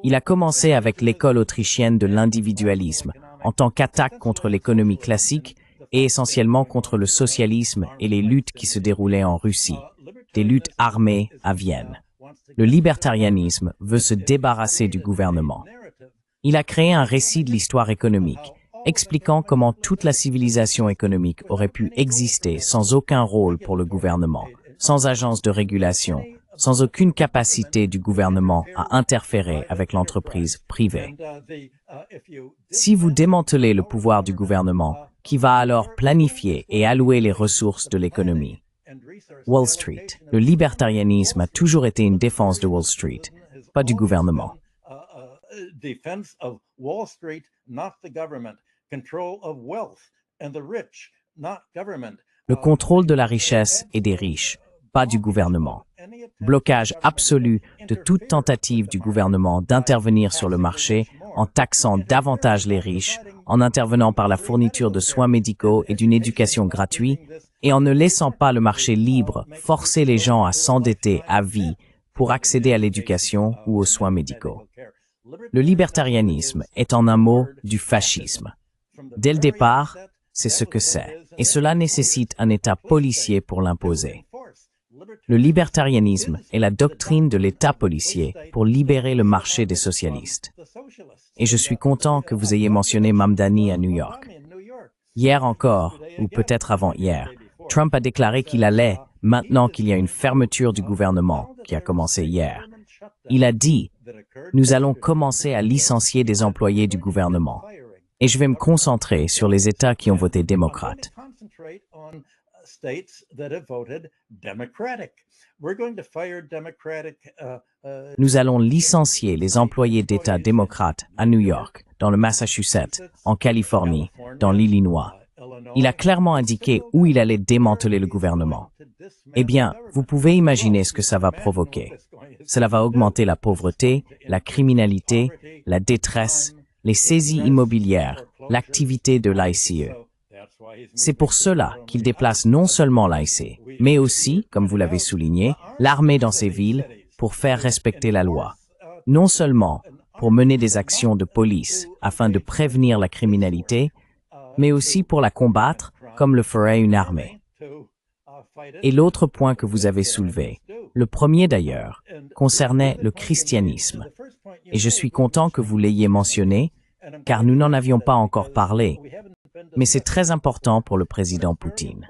Il a commencé avec l'école autrichienne de l'individualisme, en tant qu'attaque contre l'économie classique et essentiellement contre le socialisme et les luttes qui se déroulaient en Russie, des luttes armées à Vienne. Le libertarianisme veut se débarrasser du gouvernement. Il a créé un récit de l'histoire économique, expliquant comment toute la civilisation économique aurait pu exister sans aucun rôle pour le gouvernement, sans agence de régulation, sans aucune capacité du gouvernement à interférer avec l'entreprise privée. Si vous démantelez le pouvoir du gouvernement, qui va alors planifier et allouer les ressources de l'économie? Wall Street. Le libertarianisme a toujours été une défense de Wall Street, pas du gouvernement. Defense of Wall Street, not the government. Control of wealth and the rich, not government. Le contrôle de la richesse et des riches, pas du gouvernement. Blocage absolu de toute tentative du gouvernement d'intervenir sur le marché en taxant davantage les riches, en intervenant par la fourniture de soins médicaux et d'une éducation gratuite, et en ne laissant pas le marché libre forcer les gens à s'endetter à vie pour accéder à l'éducation ou aux soins médicaux. Le libertarianisme est en un mot du fascisme. Dès le départ, c'est ce que c'est, et cela nécessite un État policier pour l'imposer. Le libertarianisme est la doctrine de l'État policier pour libérer le marché des socialistes. Et je suis content que vous ayez mentionné Mamdani à New York. Hier encore, ou peut-être avant-hier, Trump a déclaré qu'il allait, maintenant qu'il y a une fermeture du gouvernement, qui a commencé hier. Il a dit « Nous allons commencer à licencier des employés du gouvernement. » Et je vais me concentrer sur les États qui ont voté démocrate. Nous allons licencier les employés d'État démocrates à New York, dans le Massachusetts, en Californie, dans l'Illinois. Il a clairement indiqué où il allait démanteler le gouvernement. Eh bien, vous pouvez imaginer ce que ça va provoquer. Cela va augmenter la pauvreté, la criminalité, la détresse, les saisies immobilières, l'activité de l'ICE. C'est pour cela qu'il déplace non seulement l'IC, mais aussi, comme vous l'avez souligné, l'armée dans ces villes pour faire respecter la loi. Non seulement pour mener des actions de police afin de prévenir la criminalité, mais aussi pour la combattre comme le ferait une armée. Et l'autre point que vous avez soulevé, le premier d'ailleurs, concernait le christianisme. Et je suis content que vous l'ayez mentionné, car nous n'en avions pas encore parlé. Mais c'est très important pour le président Poutine.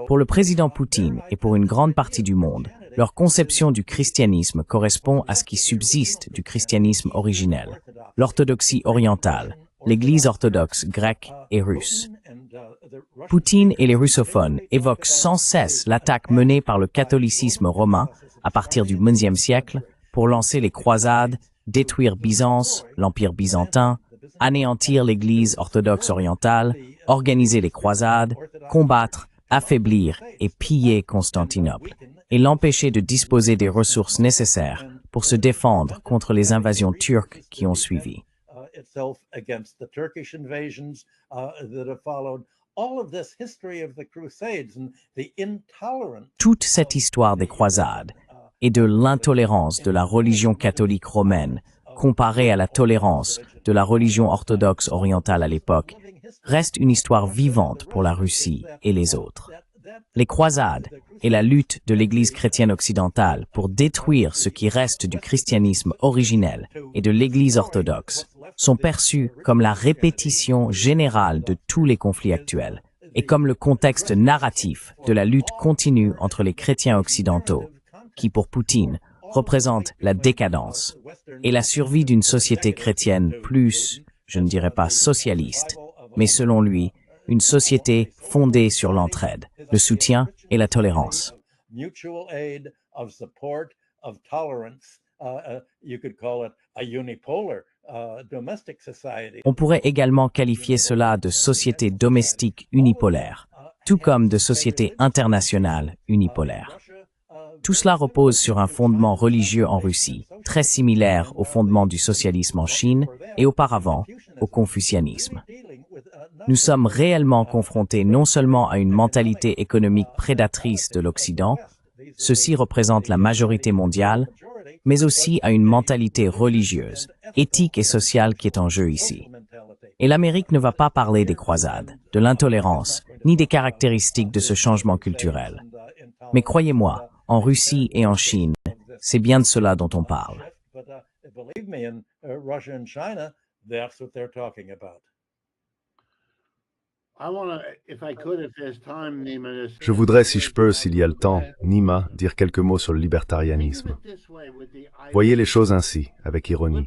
Pour le président Poutine et pour une grande partie du monde, leur conception du christianisme correspond à ce qui subsiste du christianisme originel, l'orthodoxie orientale, l'Église orthodoxe grecque et russe. Poutine et les russophones évoquent sans cesse l'attaque menée par le catholicisme romain à partir du XIe siècle pour lancer les croisades, détruire Byzance, l'Empire byzantin, anéantir l'Église orthodoxe orientale, organiser les croisades, combattre, affaiblir et piller Constantinople, et l'empêcher de disposer des ressources nécessaires pour se défendre contre les invasions turques qui ont suivi. Toute cette histoire des croisades et de l'intolérance de la religion catholique romaine comparée à la tolérance de la religion orthodoxe orientale à l'époque reste une histoire vivante pour la Russie et les autres. Les croisades et la lutte de l'Église chrétienne occidentale pour détruire ce qui reste du christianisme originel et de l'Église orthodoxe sont perçues comme la répétition générale de tous les conflits actuels et comme le contexte narratif de la lutte continue entre les chrétiens occidentaux, qui pour Poutine représente la décadence et la survie d'une société chrétienne plus, je ne dirais pas socialiste, mais selon lui, une société fondée sur l'entraide, le soutien et la tolérance. On pourrait également qualifier cela de société domestique unipolaire, tout comme de société internationale unipolaire. Tout cela repose sur un fondement religieux en Russie, très similaire au fondement du socialisme en Chine et auparavant au confucianisme. Nous sommes réellement confrontés non seulement à une mentalité économique prédatrice de l'Occident, ceci représente la majorité mondiale, mais aussi à une mentalité religieuse, éthique et sociale qui est en jeu ici. Et l'Amérique ne va pas parler des croisades, de l'intolérance, ni des caractéristiques de ce changement culturel. Mais croyez-moi, en Russie et en Chine, c'est bien de cela dont on parle. Je voudrais, si je peux, s'il y a le temps, Nima, dire quelques mots sur le libertarianisme. Voyez les choses ainsi, avec ironie.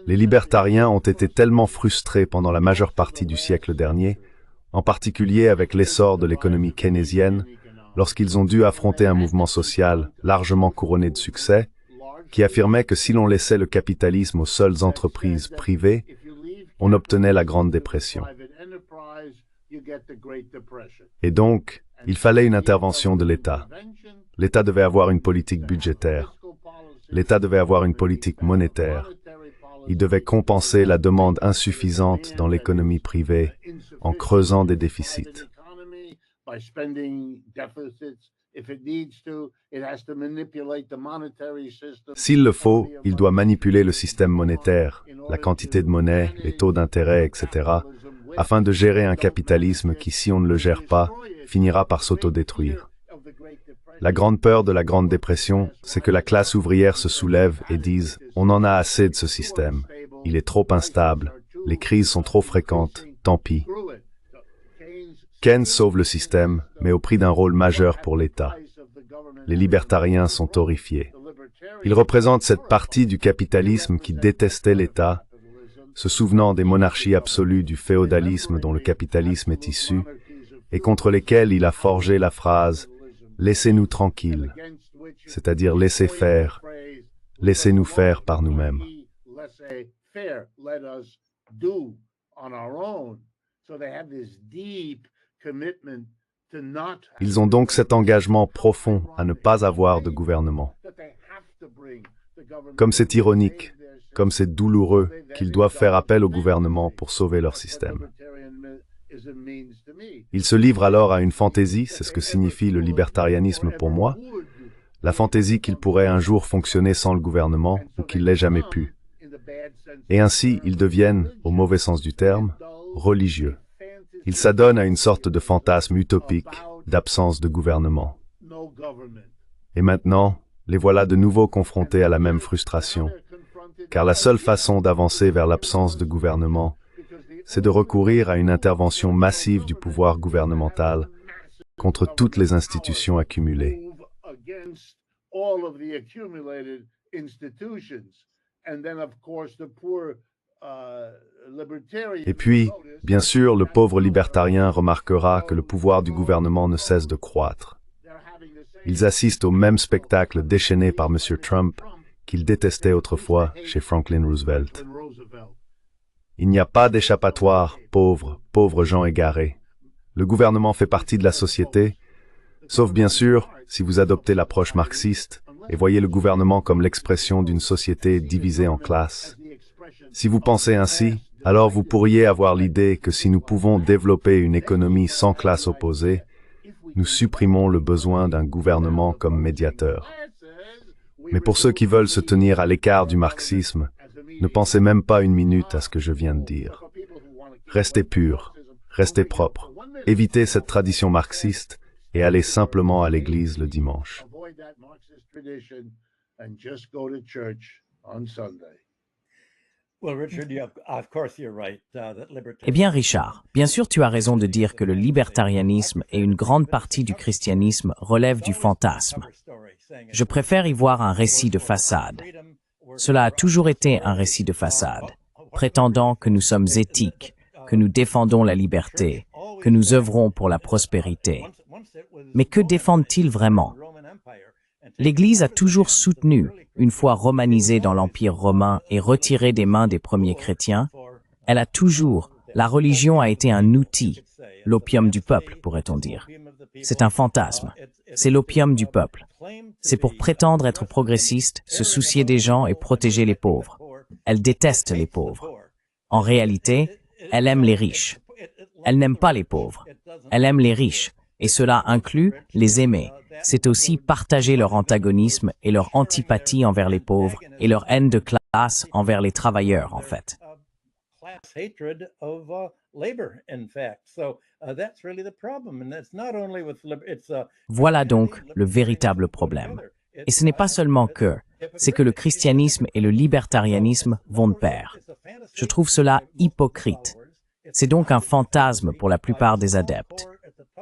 Les libertariens ont été tellement frustrés pendant la majeure partie du siècle dernier, en particulier avec l'essor de l'économie keynésienne, lorsqu'ils ont dû affronter un mouvement social largement couronné de succès, qui affirmait que si l'on laissait le capitalisme aux seules entreprises privées, on obtenait la Grande Dépression. Et donc, il fallait une intervention de l'État. L'État devait avoir une politique budgétaire. L'État devait avoir une politique monétaire. Il devait compenser la demande insuffisante dans l'économie privée en creusant des déficits. S'il le faut, il doit manipuler le système monétaire, la quantité de monnaie, les taux d'intérêt, etc., afin de gérer un capitalisme qui, si on ne le gère pas, finira par s'autodétruire. La grande peur de la Grande Dépression, c'est que la classe ouvrière se soulève et dise « On en a assez de ce système, il est trop instable, les crises sont trop fréquentes, tant pis ». Keynes sauve le système, mais au prix d'un rôle majeur pour l'État. Les libertariens sont horrifiés. Ils représentent cette partie du capitalisme qui détestait l'État, se souvenant des monarchies absolues du féodalisme dont le capitalisme est issu, et contre lesquelles il a forgé la phrase « Laissez-nous tranquilles », c'est-à-dire laissez faire, laissez-nous faire par nous-mêmes. Ils ont donc cet engagement profond à ne pas avoir de gouvernement. Comme c'est ironique, comme c'est douloureux qu'ils doivent faire appel au gouvernement pour sauver leur système. Ils se livrent alors à une fantaisie, c'est ce que signifie le libertarianisme pour moi, la fantaisie qu'il pourrait un jour fonctionner sans le gouvernement ou qu'il l'ait jamais pu. Et ainsi, ils deviennent, au mauvais sens du terme, religieux. Ils s'adonnent à une sorte de fantasme utopique d'absence de gouvernement. Et maintenant, les voilà de nouveau confrontés à la même frustration, car la seule façon d'avancer vers l'absence de gouvernement, c'est de recourir à une intervention massive du pouvoir gouvernemental contre toutes les institutions accumulées. Et puis, bien sûr, le pauvre libertarien remarquera que le pouvoir du gouvernement ne cesse de croître. Ils assistent au même spectacle déchaîné par M. Trump qu'ils détestaient autrefois chez Franklin Roosevelt. Il n'y a pas d'échappatoire, pauvres gens égarés. Le gouvernement fait partie de la société, sauf bien sûr si vous adoptez l'approche marxiste et voyez le gouvernement comme l'expression d'une société divisée en classes. Si vous pensez ainsi, alors vous pourriez avoir l'idée que si nous pouvons développer une économie sans classe opposée, nous supprimons le besoin d'un gouvernement comme médiateur. Mais pour ceux qui veulent se tenir à l'écart du marxisme, ne pensez même pas une minute à ce que je viens de dire. Restez purs, restez propres, évitez cette tradition marxiste et allez simplement à l'église le dimanche. Eh bien, Richard, bien sûr tu as raison de dire que le libertarianisme et une grande partie du christianisme relèvent du fantasme. Je préfère y voir un récit de façade. Cela a toujours été un récit de façade, prétendant que nous sommes éthiques, que nous défendons la liberté, que nous œuvrons pour la prospérité. Mais que défendent-ils vraiment? L'Église a toujours soutenu, une fois romanisée dans l'Empire romain et retirée des mains des premiers chrétiens, elle a toujours, La religion a été un outil, l'opium du peuple, pourrait-on dire. C'est un fantasme. C'est l'opium du peuple. C'est pour prétendre être progressiste, se soucier des gens et protéger les pauvres. Elle déteste les pauvres. En réalité, elle aime les riches. Elle n'aime pas les pauvres. Elle aime les riches, et cela inclut les aimer. C'est aussi partager leur antagonisme et leur antipathie envers les pauvres et leur haine de classe envers les travailleurs, en fait. Voilà donc le véritable problème. Et ce n'est pas seulement c'est que le christianisme et le libertarianisme vont de pair. Je trouve cela hypocrite. C'est donc un fantasme pour la plupart des adeptes.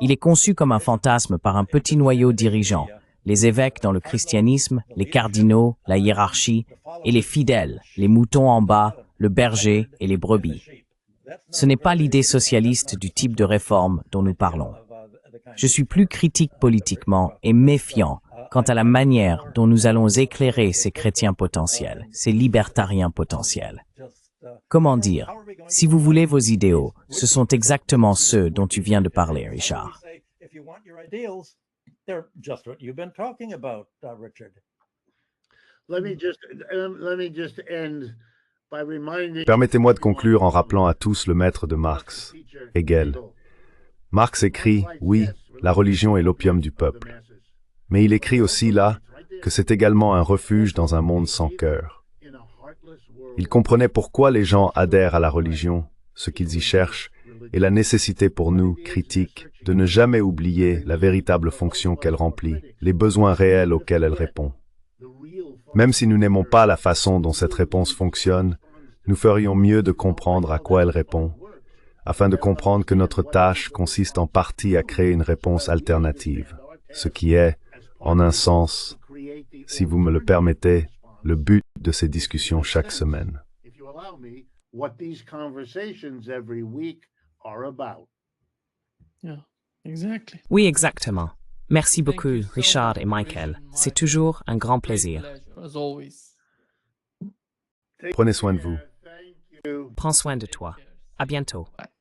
Il est conçu comme un fantasme par un petit noyau dirigeant, les évêques dans le christianisme, les cardinaux, la hiérarchie, et les fidèles, les moutons en bas, le berger et les brebis. Ce n'est pas l'idée socialiste du type de réforme dont nous parlons. Je suis plus critique politiquement et méfiant quant à la manière dont nous allons éclairer ces chrétiens potentiels, ces libertariens potentiels. Comment dire? Si vous voulez vos idéaux, ce sont exactement ceux dont tu viens de parler, Richard. Permettez-moi de conclure en rappelant à tous le maître de Marx, Hegel. Marx écrit, oui, la religion est l'opium du peuple. Mais il écrit aussi là que c'est également un refuge dans un monde sans cœur. Il comprenait pourquoi les gens adhèrent à la religion, ce qu'ils y cherchent, et la nécessité pour nous, critiques, de ne jamais oublier la véritable fonction qu'elle remplit, les besoins réels auxquels elle répond. Même si nous n'aimons pas la façon dont cette réponse fonctionne, nous ferions mieux de comprendre à quoi elle répond, afin de comprendre que notre tâche consiste en partie à créer une réponse alternative, ce qui est, en un sens, si vous me le permettez, le but de ces discussions chaque semaine. Oui, exactement. Merci beaucoup, Richard et Michael. C'est toujours un grand plaisir. Prenez soin de vous. Prends soin de toi. À bientôt. Bye.